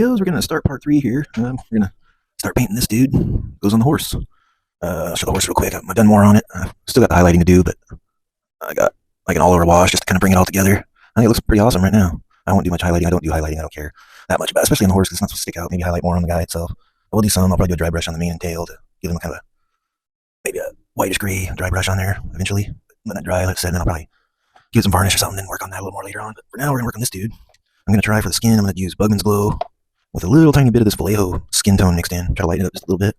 videos. We're gonna start part 3 here. We're gonna start painting this dude. Goes on the horse. I'll show the horse real quick. I've done more on it. Still got the highlighting to do, but I got like an all-over wash just to kind of bring it all together. I think it looks pretty awesome right now. I won't do much highlighting. I don't do highlighting. I don't care that much, but especially on the horse because it's not supposed to stick out. Maybe highlight more on the guy itself. I will do some. I'll probably do a dry brush on the mane and tail to give him kind of maybe a whitish gray dry brush on there eventually. Let that dry, like I said, and then I'll probably give some varnish or something and work on that a little more later on. But for now, we're gonna work on this dude. I'm gonna try for the skin. I'm gonna use Bugman's Glow with a little tiny bit of this Vallejo skin tone mixed in. Try to lighten it up just a little bit.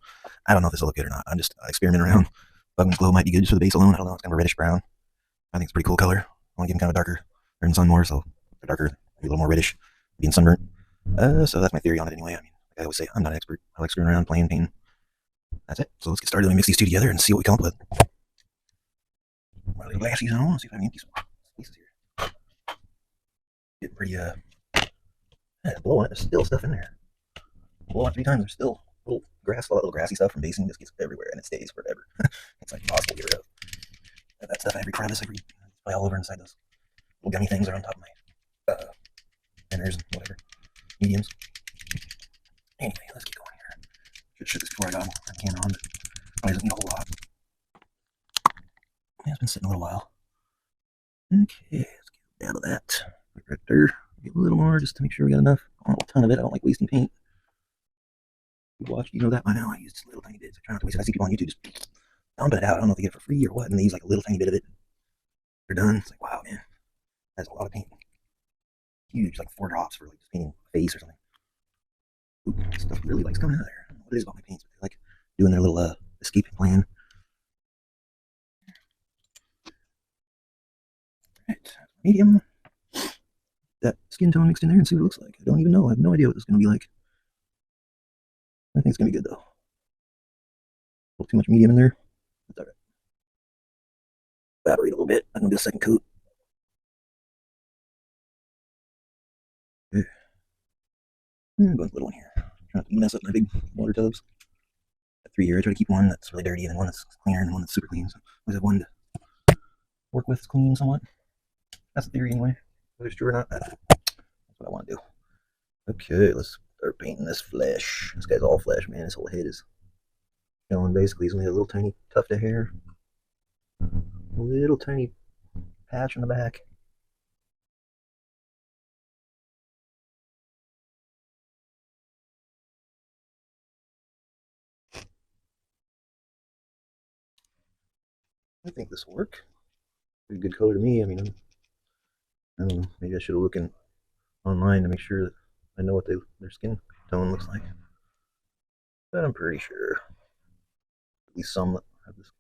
I don't know if this will look good or not. I'm just experimenting around. Bugman's Glow might be good just for the base alone. I don't know. It's kind of a reddish brown. I think it's a pretty cool color. I want to give him kind of a darker. They're in the sun more, so they're darker, maybe a little more reddish, being sunburnt. So that's my theory on it anyway. I mean, like I always say, I'm not an expert. I like screwing around, playing, painting. That's it. So let's get started. Let me mix these two together and see what we come up with. My little glassies on. Let's see if I can empty some spaces here. Getting pretty, it's blowing it. There's still stuff in there. Blow it 3 times. There's still little grass, a lot of little grassy stuff from basing just gets everywhere and it stays forever. It's like impossible to get rid of. That stuff, every crevice, every all over inside those little gummy things are on top of my thinners and whatever mediums. Anyway, let's get going here. Should shoot this before I got the can on, but probably doesn't need a whole lot. Yeah, it's been sitting a little while. Okay, let's get out of that. Right there. Get a little more just to make sure we got enough. I don't want a ton of it. I don't like wasting paint. You watch, you know that by now. I use just little tiny bits. I try not to waste it. I see people on YouTube just dumping it out. I don't know if they get it for free or what, and they use like a little tiny bit of it. They're done. It's like, wow, man, that's a lot of paint. Huge, like 4 drops for like just painting a face or something. Ooh, stuff really likes coming out of there. I don't know what it is about my paints, but they like doing their little escape plan. Right, medium. That skin tone mixed in there and see what it looks like. I don't even know. I have no idea what it's going to be like. I think it's going to be good, though. A little too much medium in there. That's all right. Evaporate a little bit. I'm going to do a second coat. Okay. I'm going with a little one here. Try not to mess up my big water tubs. Got 3 here. I try to keep one that's really dirty and then one that's cleaner and one that's super clean. So I always have one to work with clean somewhat. That's the theory anyway. Whether it's true or not, that's what I want to do. Okay, let's start painting this flesh. This guy's all flesh, man. His whole head is showing. Basically, he's only a little tiny tuft of hair. A little tiny patch on the back. I think this will work. Pretty good color to me. I mean, I don't know. Maybe I should have looked online to make sure that I know what their skin tone looks like. But I'm pretty sure at least some that have this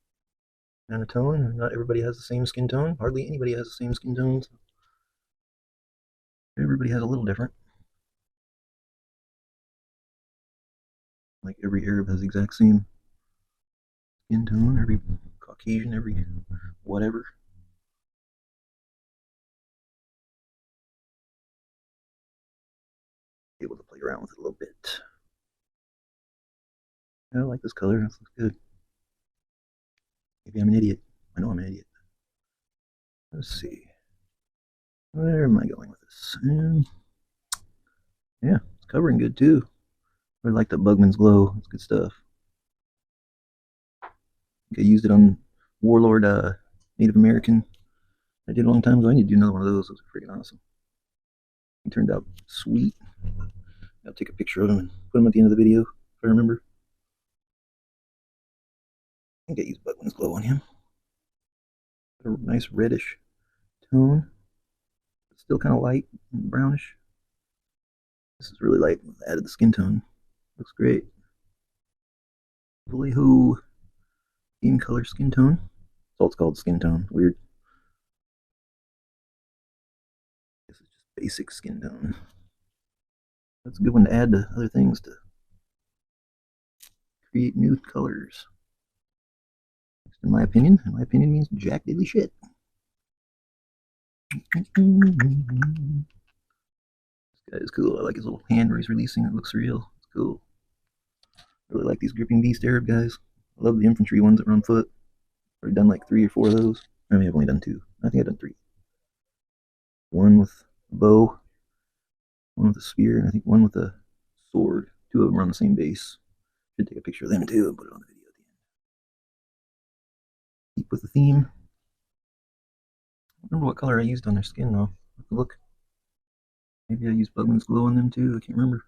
kind of tone. Not everybody has the same skin tone. Hardly anybody has the same skin tone. So everybody has a little different. Like every Arab has the exact same skin tone. Every Caucasian, every whatever. Able to play around with it a little bit. I like this color. This looks good. Maybe I'm an idiot. I know I'm an idiot. Let's see. Where am I going with this? Yeah, it's covering good too. I like the Bugman's Glow. It's good stuff. I used it on Warlord Native American. I did a long time ago. I need to do another one of those. Those are freaking awesome. He turned out sweet. I'll take a picture of him and put him at the end of the video if I remember. I think I used Bugman's Glow on him. A nice reddish tone. It's still kind of light and brownish. This is really light. Added the skin tone. Looks great. Vallejo game color skin tone. That's all it's called, skin tone. Weird. This is just basic skin tone. That's a good one to add to other things to create new colors. In my opinion, and my opinion means jack diddly shit. This guy is cool. I like his little hand where he's releasing. It looks real. It's cool. I really like these gripping beast Arab guys. I love the infantry ones that are on foot. I've already done like 3 or 4 of those. I mean, I've only done 2. I think I've done 3. One with a bow, one with a spear, and I think one with a sword. Two of them are on the same base. Should take a picture of them too and put it on the video at the end. Keep with the theme. I don't remember what color I used on their skin though. Have to look. Maybe I used Bugman's Glow on them too. I can't remember.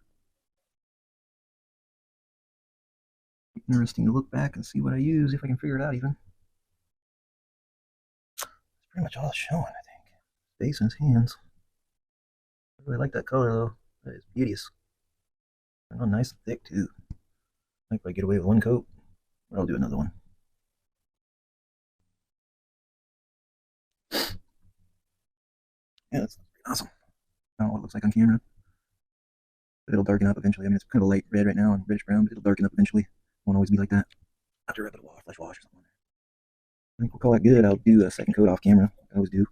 Interesting to look back and see what I use if I can figure it out even. That's pretty much all it's showing, I think. Face and his hands. I really like that color though. That is beauteous. Oh, nice and thick too. I think if I get away with one coat, I'll do another one. Yeah, that's pretty awesome. I don't know what it looks like on camera. But it'll darken up eventually. I mean, it's kind of light red right now and reddish brown, but it'll darken up eventually. It won't always be like that. I have to wrap it a flesh wash or something. I think we'll call that good. I'll do a second coat off camera. I always do.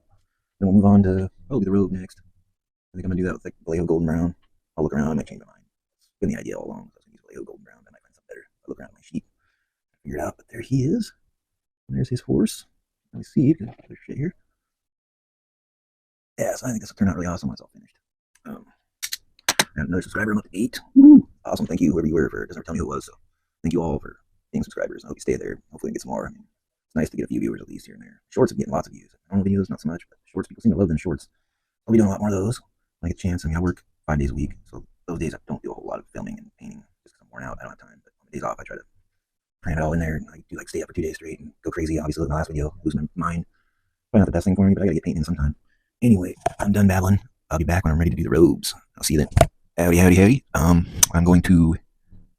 Then we'll move on to probably the robe next. I think I'm gonna do that with like Vallejo Golden Brown. I'll look around. I might change my mind. It's been the idea all along. I was gonna use Vallejo Golden Brown. I might find something better. I'll look around at my sheet, figure it out. But there he is. And there's his horse. Let me see. You can put shit here. Yeah, so I think this will turn out really awesome once it's all finished. I have another subscriber. I'm up to 8. Woo! Awesome. Thank you, whoever you were, for it doesn't tell me who it was. So thank you all for being subscribers. I hope you stay there. Hopefully, it gets more. I mean, it's nice to get a few viewers at least here and there. Shorts are getting lots of views. Normal videos, not so much, but shorts, people seem to love them shorts. I'll be doing a lot more of those when I get a chance. I mean, I work 5 days a week, so those days I don't do a whole lot of filming and painting just because I'm worn out. I don't have time. But on the days off, I try to cram it all in there and I do like stay up for 2 days straight and go crazy. Obviously, in the last video, lose my mind. Probably not the best thing for me, but I gotta get painting in sometime. Anyway, I'm done babbling. I'll be back when I'm ready to do the robes. I'll see you then. Howdy, howdy, howdy. I'm going to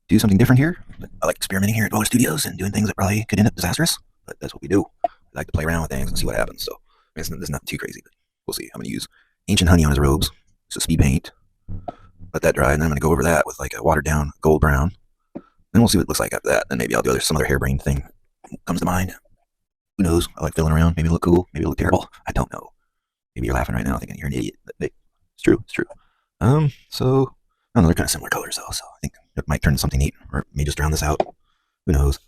do something different here. I like experimenting here at Boa Studios and doing things that probably could end up disastrous, but that's what we do. I like to play around with things and see what happens. So it's not too crazy, but we'll see. I'm going to use Ancient Honey on his robes. It's a speed paint. Let that dry, and then I'm going to go over that with like a watered down gold brown. Then we'll see what it looks like after that. Then maybe I'll do some other harebrained thing comes to mind. Who knows? I like fiddling around. Maybe it'll look cool. Maybe it'll look terrible. I don't know. Maybe you're laughing right now thinking you're an idiot. But hey, it's true. It's true. So I don't know. They're kind of similar colors though, so I think it might turn into something neat, or it may just drown this out. Who knows?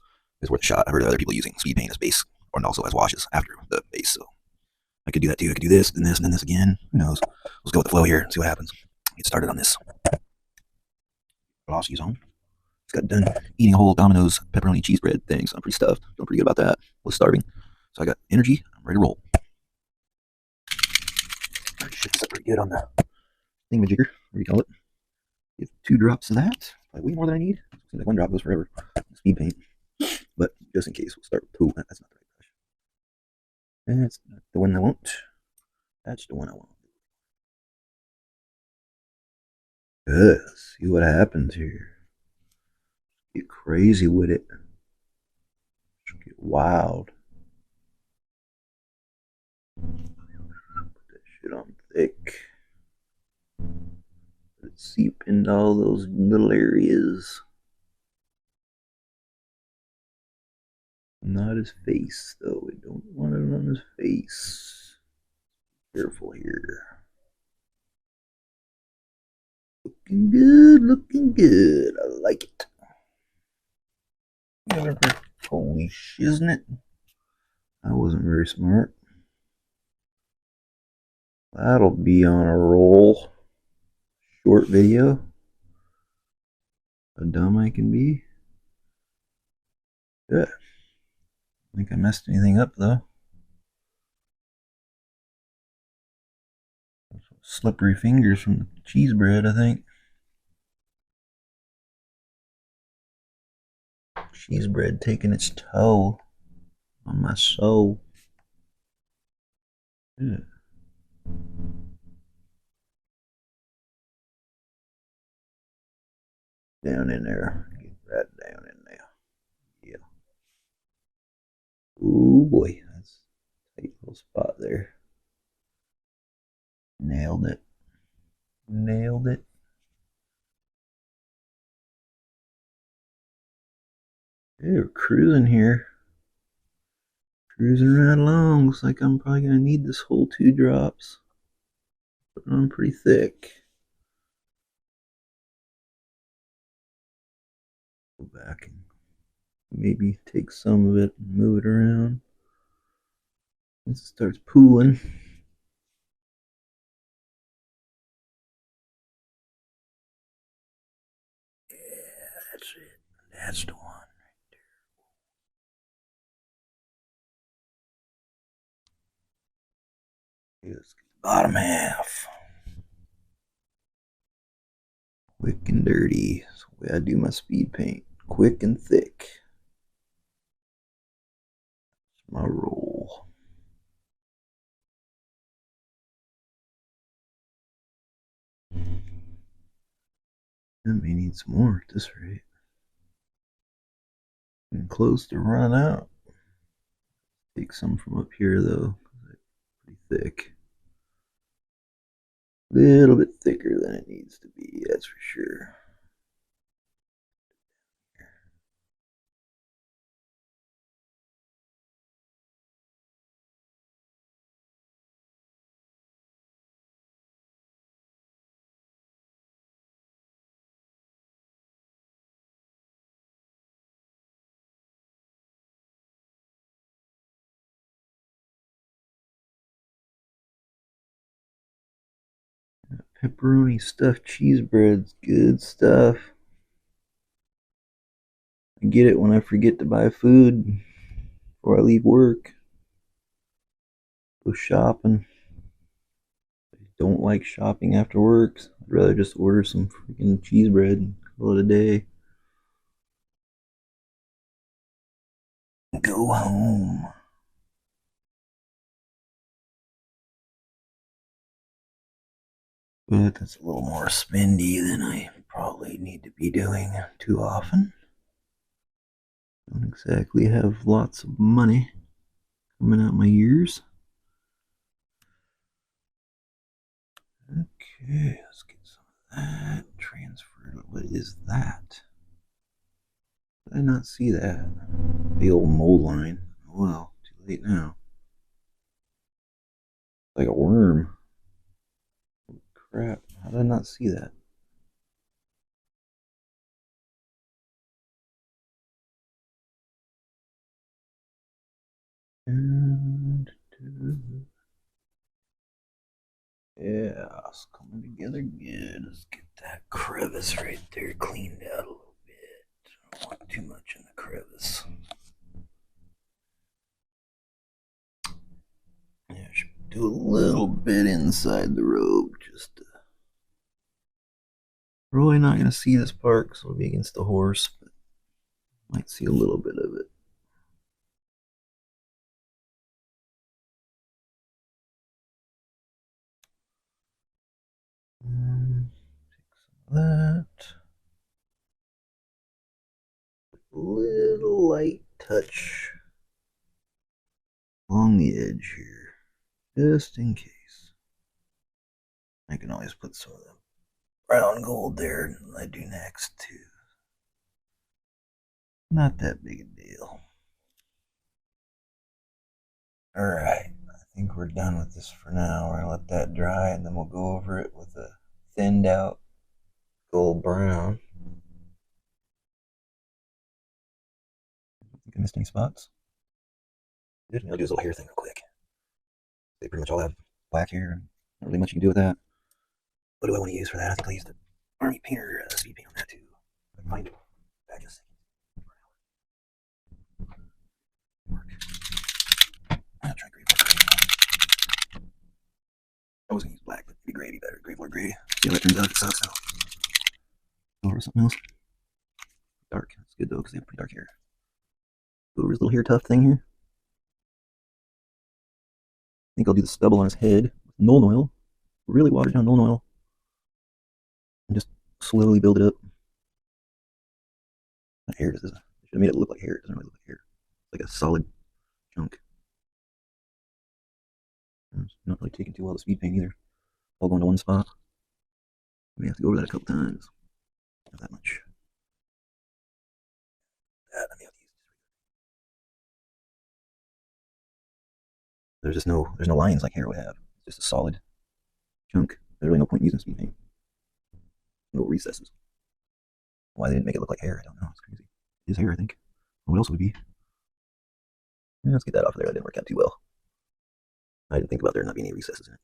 It's worth a shot. I've heard of other people using speed paint as base, or also as washes after the base. So I could do that too. I could do this, then this, and then this again. Who knows? Let's go with the flow here and see what happens. Get started on this. Glossies on. Just got done eating a whole Domino's pepperoni cheese bread thing, so I'm pretty stuffed. Feeling pretty good about that. I was starving, so I got energy. I'm ready to roll. I should this up pretty good on the thingamajigger, what do you call it? Give 2 drops of that. Probably way more than I need. Seems like 1 drop goes forever. Speed paint. But just in case, we'll start with 2. That's not the right brush. That's not the one I want. That's the one I want. Let's see what happens here. Get crazy with it. Get wild. Put that shit on thick. Let it seep into all those little areas. Not his face, though. We don't want it on his face. Careful here. Looking good, looking good. I like it. Holy shiznit. That wasn't very smart. That'll be on a roll. Short video. How dumb I can be. Good. I think I messed anything up though. Slippery fingers from the cheese bread, I think. Cheese bread taking its toll on my soul. Yeah. Down in there. Get right down in there. Yeah. Ooh boy, that's a tight little spot there. Nailed it. Nailed it. Yeah, we're cruising here. Cruising right along. Looks like I'm probably gonna need this whole 2 drops. Putting on pretty thick. Go back and maybe take some of it and move it around. Once it starts pooling. That's it. That's the one. Let's get the bottom half. Quick and dirty. That's the way I do my speed paint. Quick and thick. That's my roll. I may need some more at this rate. I'm close to running out. Take some from up here though. Pretty thick. A little bit thicker than it needs to be, that's for sure. Pepperoni stuffed cheese bread's good stuff. I get it when I forget to buy food before I leave work. Go shopping. I don't like shopping after work. So I'd rather just order some freaking cheese bread and call it a day. Go home. But that's a little more spendy than I probably need to be doing too often. Don't exactly have lots of money coming out my ears. Okay, let's get some of that transferred. What is that? Did I not see that? The old mold line. Oh well, too late now. Like a worm. Holy crap, how did I not see that? And yeah, it's coming together good. Let's get that crevice right there cleaned out a little bit. I don't want too much in the crevice. Yeah, I should do a little bit inside the robe. Just really not going to see this part because it'll be against the horse, but might see a little bit of it. Take some of that. Little light touch along the edge here, just in case. I can always put some of the brown gold there, and I do next too. Not that big a deal. Alright, I think we're done with this for now. We're gonna let that dry and then we'll go over it with a thinned out gold brown. Think I missed any spots? Good. I'll do this little hair thing real quick. They pretty much all have black hair and not really much you can do with that. What do I want to use for that? I think I'll use the Army Painter speed paint on that too. If I can find it back in a second. I'll try gray. I was gonna use black, but maybe gray be better. Gray or gray. See how that turns out. If it sucks, though. Over something else. Dark. That's good though, because they have pretty dark hair. Go over his little hair tuft thing here. I think I'll do the stubble on his head with Nuln Oil. Really watered down Nuln Oil. And just slowly build it up. What hair does this? I should have made it look like hair. It doesn't really look like hair. It's like a solid chunk. It's not really taking too well the speed paint either. All going to one spot. We have to go over that a couple times. Not that much. That I may have to use. There's no lines like hair would have. It's just a solid chunk. There's really no point in using speed paint. No recesses. Why they didn't make it look like hair, I don't know. It's crazy. It is hair, I think. What else would it be? Yeah, let's get that off of there. That didn't work out too well. I didn't think about there not being any recesses in it.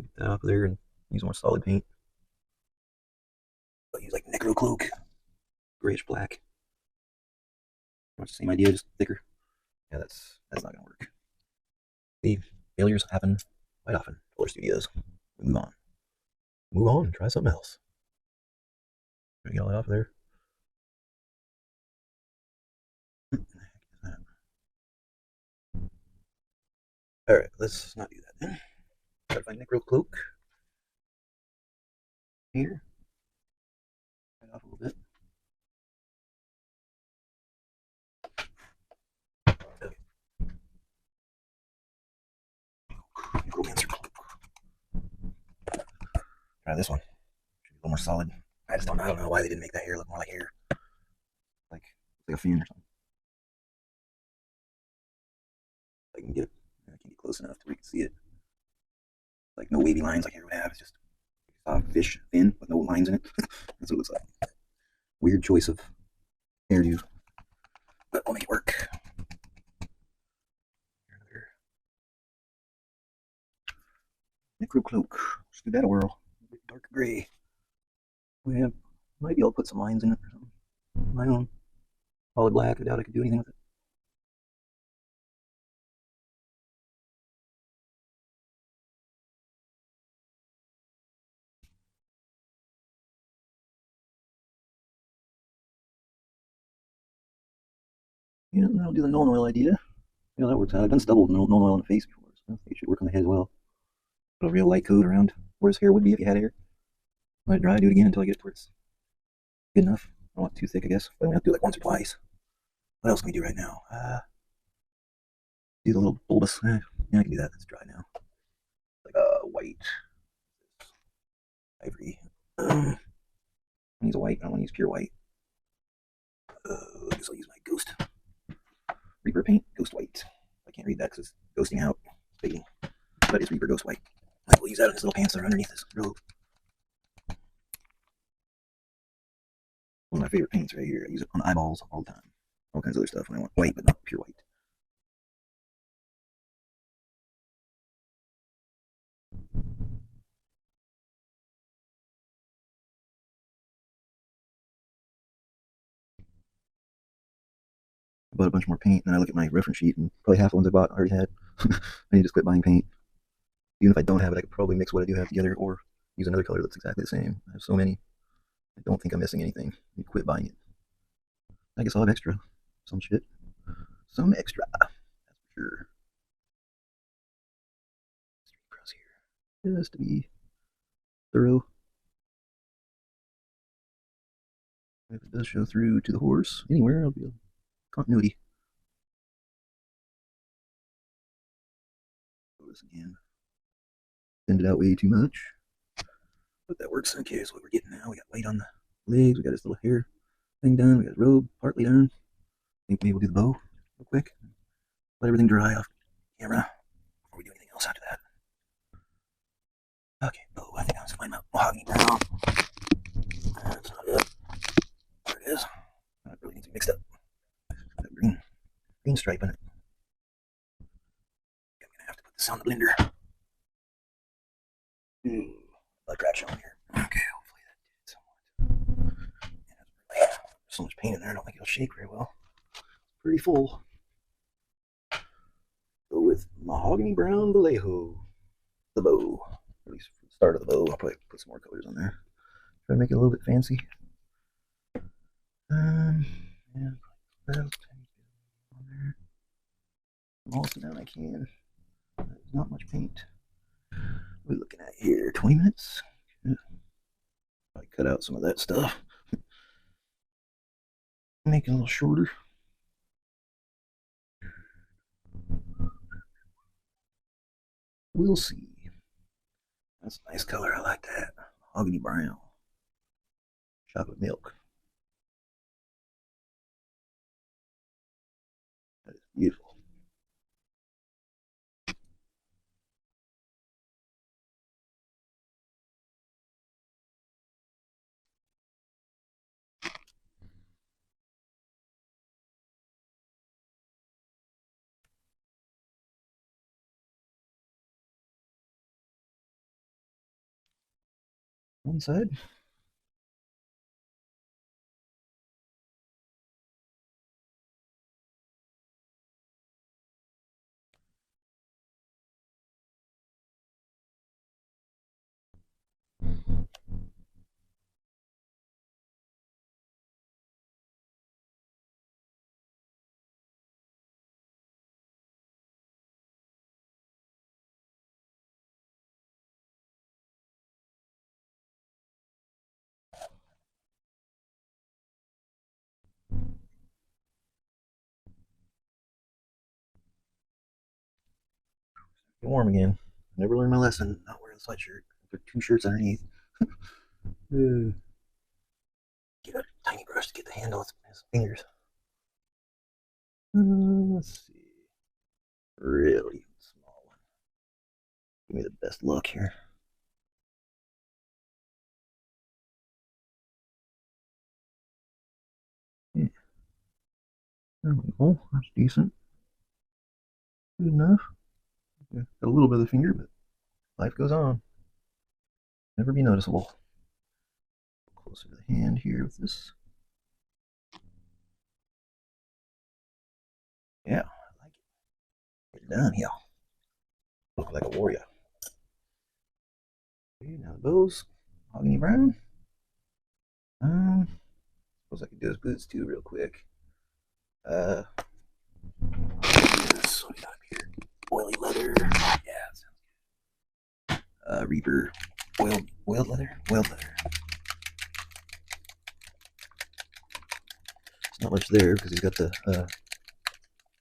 Get that off of there and use more solid paint. But use like necro cloak, grayish black. Much the same idea, just thicker. Yeah, that's not gonna work. The failures happen quite often. Fuller Studios. We move on. Move on. Try something else. Try to get all that off of there. All right, let's not do that then. Try to find necro cloak here. Right off a little bit. Okay. Necromancer. Try this one. Should be a little more solid. I don't know why they didn't make that hair look more like hair. Like a fin or something. I can get close enough to where you can see it. Like no wavy lines like hair would have. It's just a soft fish fin with no lines in it. That's what it looks like. Weird choice of hairdo, but we'll make it work. Necro cloak. Let's give that a whirl. Dark gray. We have might be able to put some lines in it or something. My own solid black. I doubt I could do anything with it. Yeah, I'll do the Nuln Oil idea. Yeah, that works out. I've done stubble Nuln Oil on the face before, so I think it should work on the head as well. Put a real light coat around where his hair would be if you had hair. Let it dry, do it again until I get it to where it's good enough. I don't want it too thick, I guess. But I'm going to have to do it like once or twice. What else can we do right now? Do the little bulbous. Yeah, I can do that. It's dry now. Like white. Ivory. I use a white. I don't want to use pure white. I guess I'll use my Ghost Reaper paint. Ghost White. I can't read that because it's ghosting out. Fading. But it's Reaper Ghost White. I will use that on his little pants that are underneath his robe. One of my favorite paints right here. I use it on eyeballs all the time. All kinds of other stuff when I want white, but not pure white. I bought a bunch more paint, and then I look at my reference sheet, and probably half the ones I bought I already had. I need to quit buying paint. Even if I don't have it, I could probably mix what I do have together or use another color that's exactly the same. I have so many. I don't think I'm missing anything. I need to quit buying it. I guess I'll have extra. Some shit. Some extra. That's for sure. Across here. Just to be thorough. If it does show through to the horse, anywhere, I'll be a continuity. Do this again. Send it out way too much. But that works. Okay, so what we're getting now. We got white on the legs. We got his little hair thing done. We got his robe partly done. I think maybe we'll do the bow real quick. Let everything dry off camera before we do anything else after that. Okay, bow. I think I was find my mahogany brown. That's not it. There it is. That really needs to be mixed up. That green stripe in it. I'm gonna have to put this on the blender. Blood crack showing here. Okay, hopefully that did somewhat. Yeah, so much paint in there, I don't think it'll shake very well. It's pretty full. Go with mahogany brown Vallejo. The bow. At least for the start of the bow, I'll probably put some more colors on there. Try to make it a little bit fancy. Yeah, most amount I can. There's not much paint. We're looking at here 20 minutes. Yeah. I cut out some of that stuff. Make it a little shorter. We'll see. That's a nice color. I like that. Mahogany brown. Chocolate milk. That is beautiful. One side. Get warm again. Never learned my lesson. Not wearing a sweatshirt. Put 2 shirts underneath. Get a tiny brush to get the handle of his fingers. Let's see. Really small one. Give me the best look here. Yeah. There we go. That's decent. Good enough. Yeah, got a little bit of the finger, but life goes on. Never be noticeable. Closer to the hand here with this. Yeah, I like it. Get it done here. Look like a warrior. Okay, now the bows. Mahogany brown. Suppose I could do his boots too, real quick. This what we got here. Oily leather. Yeah. Reaper. Oiled leather. Oiled leather. There's not much there because he's got the what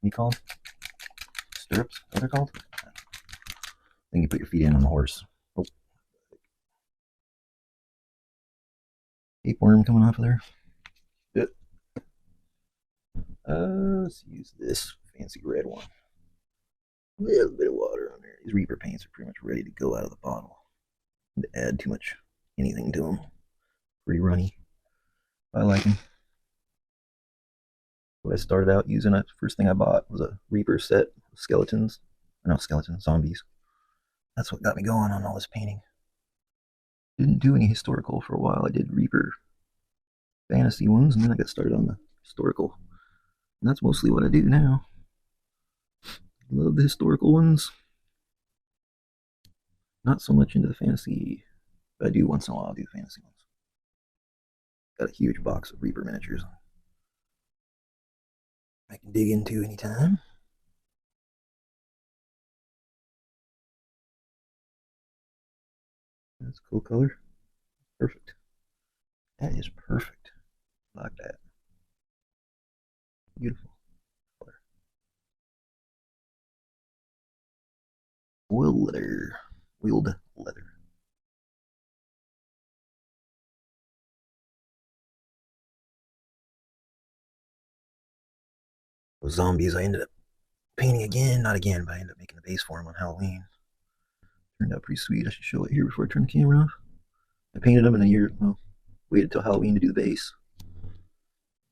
do you call them? Stirrups. What they're called? Then you put your feet in on the horse. Oh, tapeworm coming off of there. Good. Let's use this fancy red one. A little bit of water on there. These Reaper paints are pretty much ready to go out of the bottle. To add too much anything to them. Pretty runny. I like them. What I started out using, the first thing I bought was a Reaper set of skeletons. Or no, skeletons, zombies. That's what got me going on all this painting. Didn't do any historical for a while. I did Reaper fantasy ones, and then I got started on the historical. And that's mostly what I do now. Love the historical ones. Not so much into the fantasy, but I do once in a while do the fantasy ones. Got a huge box of Reaper miniatures I can dig into anytime. That's a cool color. Perfect. That is perfect. Like that. Beautiful color. Wheeled leather. Wheeled leather. Those zombies I ended up painting again. Not again, but I ended up making the base for them on Halloween. Turned out pretty sweet. I should show it here before I turn the camera off. I painted them in a year. Well, waited till Halloween to do the base.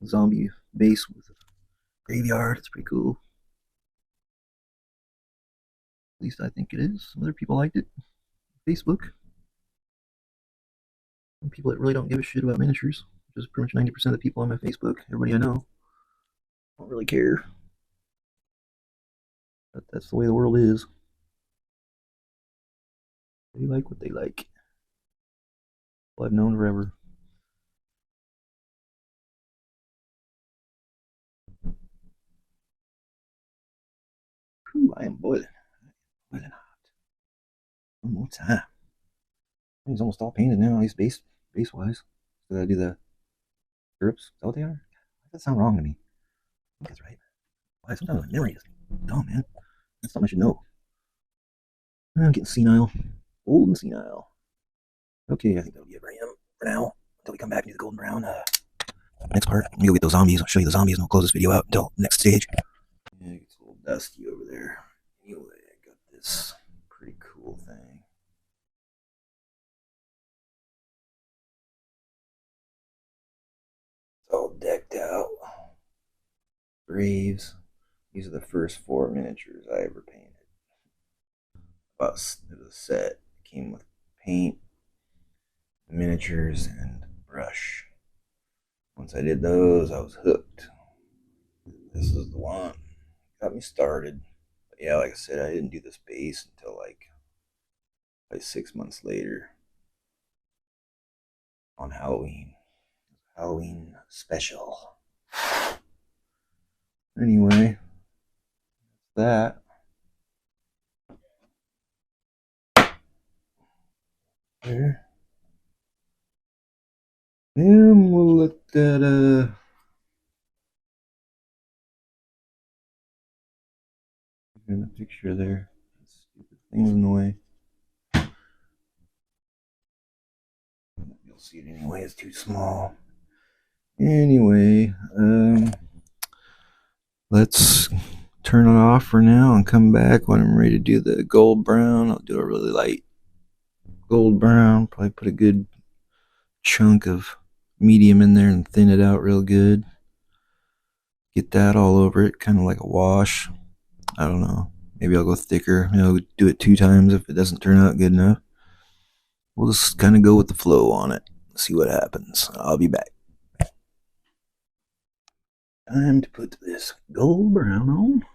Zombie base with a graveyard. It's pretty cool. At least I think it is. Some other people liked it. Facebook. Some people that really don't give a shit about miniatures, which is pretty much 90% of the people on my Facebook. Everybody I know don't really care. But that's the way the world is. They like what they like. Well, I've known forever. Whew, I am boiling. Boiling hot. One more time. He's almost all painted now, at least base wise. So I do the stirrups. Is that what they are? Why does that sound wrong to me? I think that's right. Why sometimes my memory is dumb, man. That's something I should know. I'm getting senile. Old and senile. Okay, I think that'll be it for him for now. Until we come back and do the golden brown. Next part, I'm gonna go get those zombies. I'll show you the zombies and I'll close this video out until next stage. Yeah, it gets a little dusty over there. Anyway, I got this pretty cool thing. It's all decked out. Graves. These are the first 4 miniatures I ever painted. It was a set. It came with paint, miniatures, and brush. Once I did those, I was hooked. This is the one. Got me started. But yeah, like I said, I didn't do this base until like 6 months later on Halloween. Halloween special. Anyway, that. There. And we'll let that in the picture there. That's stupid. Thing was in the way. You'll see it anyway. It's too small. Anyway, let's turn it off for now and come back when I'm ready to do the gold brown. I'll do a really light gold brown. Probably put a good chunk of medium in there and thin it out real good. Get that all over it, kind of like a wash. I don't know. Maybe I'll go thicker. Maybe I'll do it 2 times if it doesn't turn out good enough. We'll just kind of go with the flow on it. See what happens. I'll be back. Time to put this gold brown on.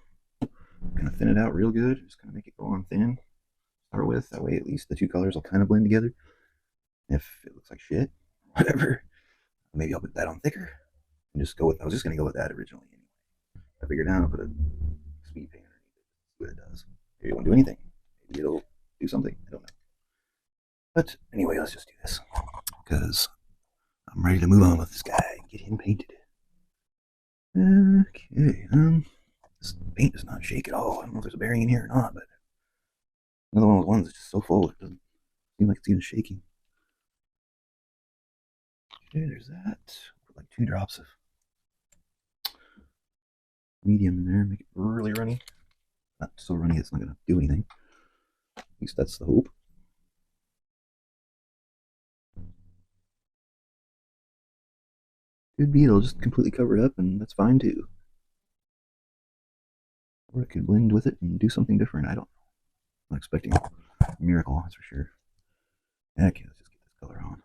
I'm gonna thin it out real good. Just gonna make it go on thin. Start with that way at least the two colors will kind of blend together. If it looks like shit, whatever, maybe I'll put that on thicker and just go with. I was just gonna go with that originally. I figured out I'll put a speed paint underneath it. See what it does. Maybe it won't do anything. Maybe it'll do something. I don't know. But anyway, let's just do this because I'm ready to move on with this guy and get him painted. Okay. This paint does not shake at all. I don't know if there's a bearing in here or not, but another one of those ones that's just so full it doesn't seem like it's even shaking. Okay, there's that. Put like 2 drops of medium in there, make it really runny. Not so runny it's not gonna do anything. At least that's the hope. Could be it'll just completely cover it up, and that's fine too. Or it could blend with it and do something different. I don't know. I'm not expecting a miracle, that's for sure. Okay, let's just get this color on.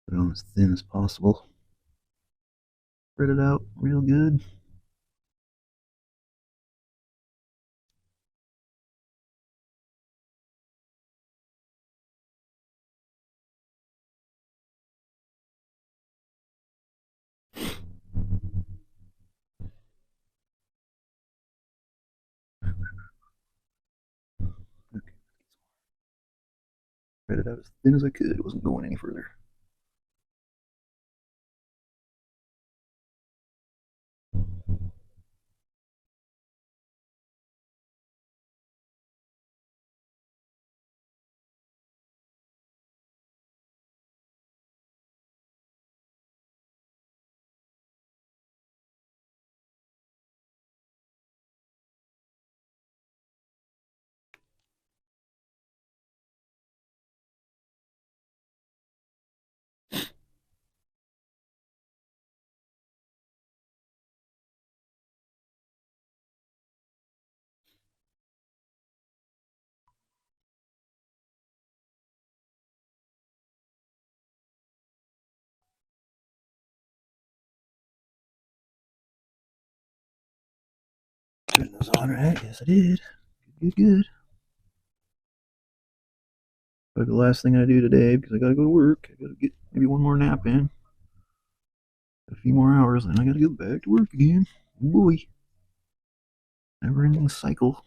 Put it on as thin as possible. Spread it out real good. Okay. Spread it out as thin as I could. It wasn't going any further. Turn those on right. Yes, I did. Good, good. Probably the last thing I do today because I gotta go to work. I gotta get maybe one more nap in. A few more hours, then I gotta go back to work again. Oh boy. Never ending cycle.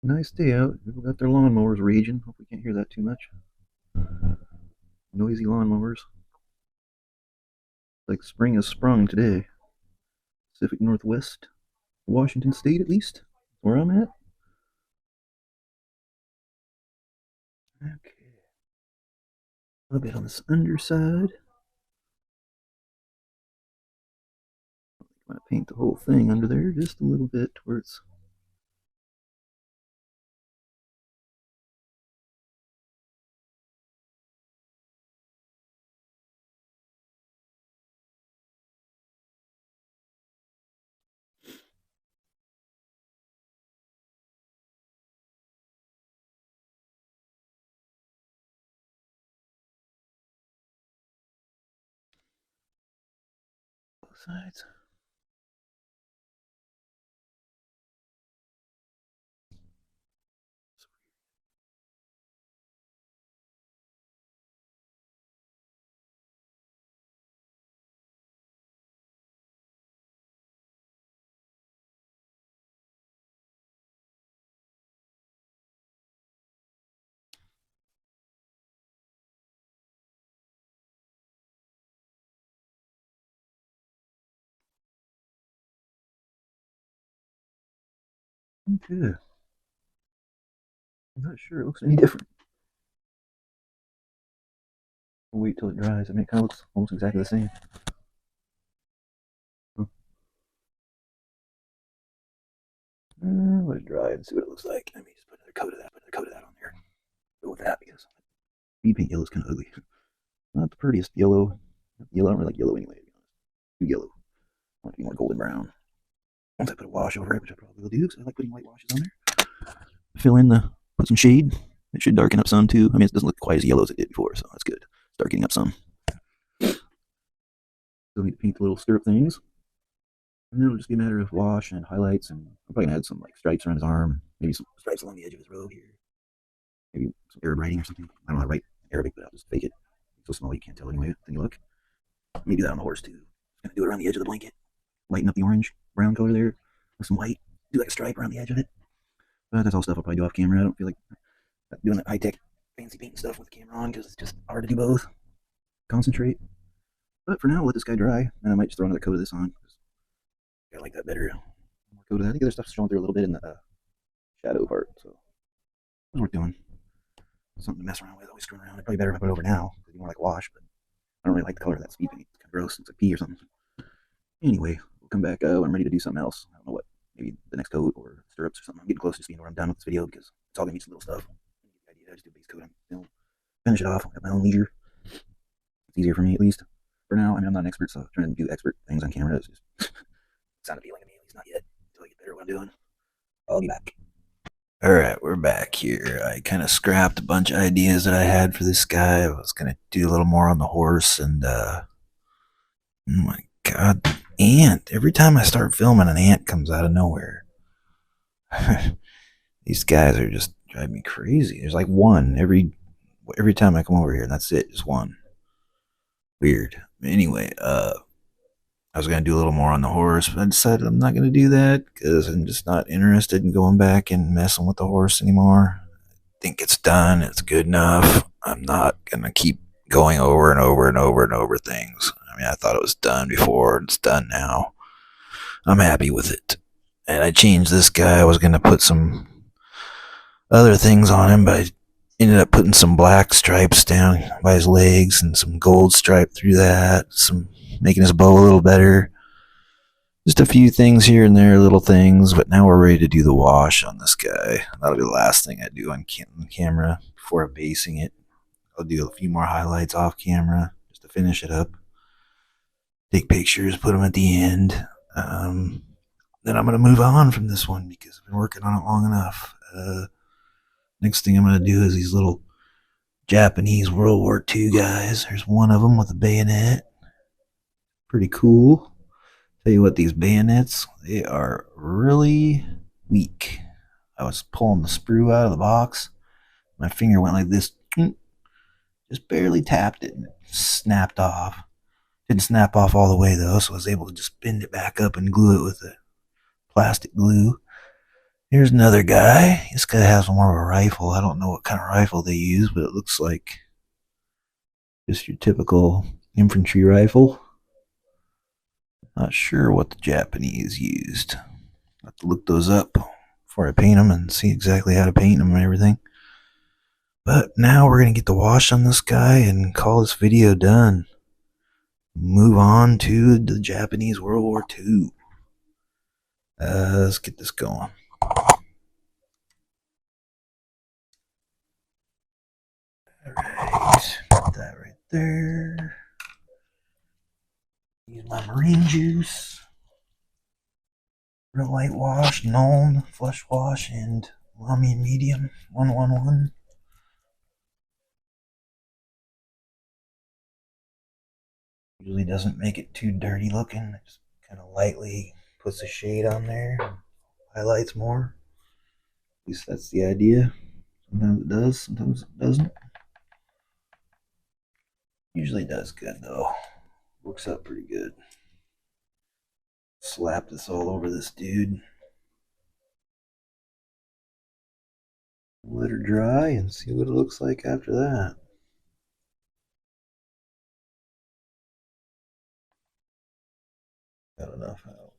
Nice day out. People got their lawnmowers raging. Hope we can't hear that too much. Noisy lawnmowers. Like spring has sprung today. Pacific Northwest, Washington State, at least, where I'm at. Okay. A little bit on this underside. I'm going to paint the whole thing under there just a little bit to where it's both sides. Okay. I'm not sure it looks any different. We'll wait till it dries. I mean, it kind of looks almost exactly the same. Let it dry and see what it looks like. Let me just put another coat of that on there. Go with that because speed paint yellow is kind of ugly. Not the prettiest yellow. Yellow, I don't really like yellow anyway, to be honest. Too yellow. I want it to be more golden brown. Once I put a wash over it, which I probably will do because I like putting white washes on there. Put some shade. It should darken up some too. I mean, it doesn't look quite as yellow as it did before, so that's good. It's darkening up some. Still need to paint the little stirrup things. And then it'll just be a matter of wash and highlights, and I'm probably gonna add some like stripes around his arm, maybe some stripes along the edge of his robe here, maybe some Arab writing or something. I don't know how to write Arabic, but I'll just fake it. It's so small you can't tell anyway. Then you look. Maybe do that on the horse too. Gonna do it around the edge of the blanket, lighten up the orange brown color there with some white. Do like a stripe around the edge of it. But that's all stuff I'll probably do off camera. I don't feel like doing that high tech fancy painting stuff with the camera on because it's just hard to do both. Concentrate. But for now, we'll let this guy dry, and I might just throw another coat of this on. I like that better. More coat of that. I think other stuff's showing through a little bit in the shadow part, so it's worth doing. Something to mess around with, always screwing around. It's probably better if I put it over now, because it's more like wash, but I don't really like the color of that speed paint. It's kind of gross. It's like pee or something. Anyway, we'll come back when I'm ready to do something else. I don't know what. Maybe the next coat or stirrups or something. I'm getting close to being where I'm done with this video because it's all gonna be some little stuff. I just do a base coat. I'm finish it off at my own leisure. It's easier for me at least. For now, I mean, I'm not an expert, so trying to do expert things on camera is just it's not appealing to me, at least not yet. Until I get better at what I'm doing. I'll be back. Alright, we're back here. I kind of scrapped a bunch of ideas that I had for this guy. I was going to do a little more on the horse, and, oh my god, ant. Every time I start filming, an ant comes out of nowhere. These guys are just driving me crazy. There's like one every time I come over here, and that's it, just one. Weird. Anyway, I was going to do a little more on the horse, but I decided I'm not going to do that because I'm just not interested in going back and messing with the horse anymore. I think it's done. It's good enough. I'm not going to keep going over and over and over and over things. I mean, I thought it was done before. It's done now. I'm happy with it. And I changed this guy. I was going to put some other things on him, but I ended up putting some black stripes down by his legs and some gold stripe through that, some making his bow a little better. Just a few things here and there, little things, but now we're ready to do the wash on this guy. That'll be the last thing I do on camera before basing it. I'll do a few more highlights off camera just to finish it up. Take pictures, put them at the end. Then I'm going to move on from this one because I've been working on it long enough. Next thing I'm going to do is these little Japanese World War II guys. There's one of them with a bayonet. Pretty cool. Tell you what, these bayonets, they are really weak. I was pulling the sprue out of the box. My finger went like this. Just barely tapped it and it snapped off. Didn't snap off all the way though, so I was able to just bend it back up and glue it with the plastic glue. Here's another guy. This guy has more of a rifle. I don't know what kind of rifle they use, but it looks like just your typical infantry rifle. Not sure what the Japanese used. I'll have to look those up before I paint them and see exactly how to paint them and everything. But now we're going to get the wash on this guy and call this video done. Move on to the Japanese World War II. Let's get this going. Alright, put that right there. Use my marine juice. Real light wash, Nuln, flush wash, and Lamy medium 111. Usually doesn't make it too dirty looking. It just kind of lightly puts a shade on there, highlights more. At least that's the idea. Sometimes it does, sometimes it doesn't. Usually does good though. Works out pretty good. Slap this all over this dude. Let her dry and see what it looks like after that. Got enough out.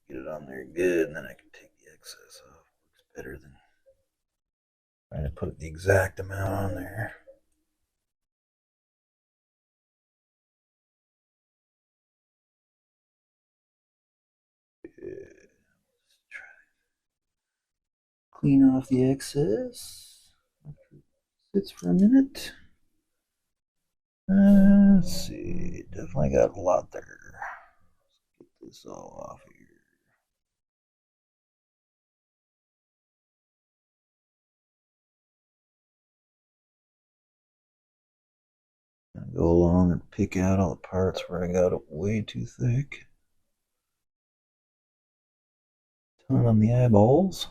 Get it on there good, and then I can take the excess off. Looks better than trying to put the exact amount on there. Good. Let's try. Clean off the excess. Sits for a minute. Let's see. Definitely got a lot there. Let's get this all off here. Go along and pick out all the parts where I got it way too thick. Ton on the eyeballs.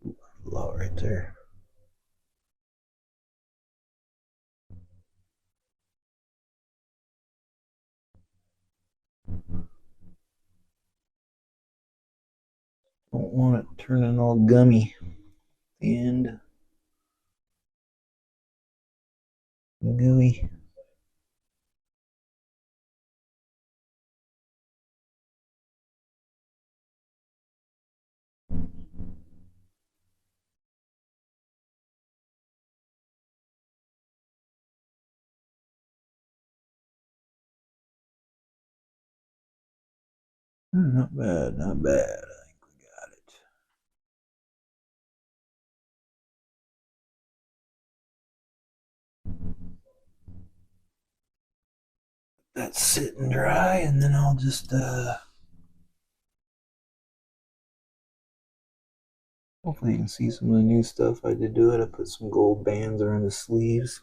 Ooh, a lot right there. Don't want it turning all gummy at the end. Gooey. Not bad, not bad. I think we got it. That's sitting dry, and then I'll just hopefully you can see some of the new stuff I did to it. I put some gold bands around the sleeves.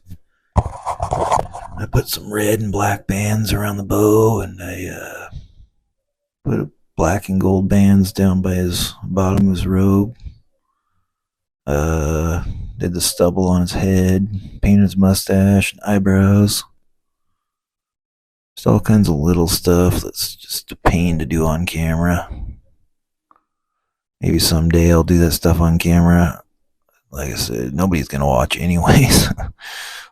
I put some red and black bands around the bow, and I put black and gold bands down by his bottom of his robe. Did the stubble on his head, painted his mustache and eyebrows. Just all kinds of little stuff that's just a pain to do on camera. Maybe someday I'll do that stuff on camera. Like I said, nobody's gonna watch anyways.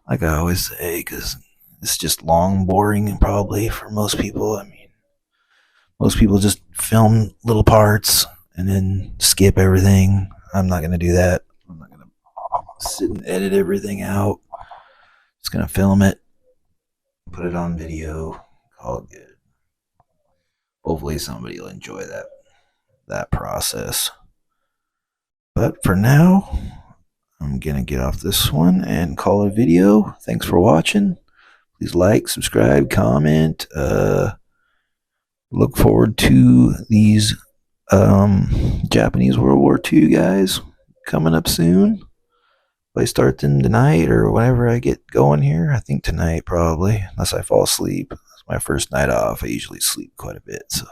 Like I always say, because it's just long, boring, probably for most people. I mean, most people just film little parts and then skip everything. I'm not gonna do that. I'm not gonna sit and edit everything out. Just gonna film it, put it on video, call it good. Hopefully somebody will enjoy that process. But for now, I'm gonna get off this one and call it a video. Thanks for watching. Please like, subscribe, comment. Look forward to these Japanese World War II guys coming up soon. If I start them tonight or whenever I get going here, I think tonight probably, unless I fall asleep. It's my first night off. I usually sleep quite a bit, so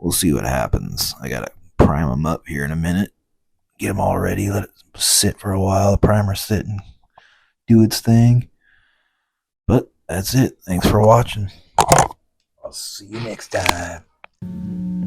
we'll see what happens. I gotta prime them up here in a minute, get them all ready, let it sit for a while, the primer sit and do its thing. But that's it. Thanks for watching. I'll see you next time.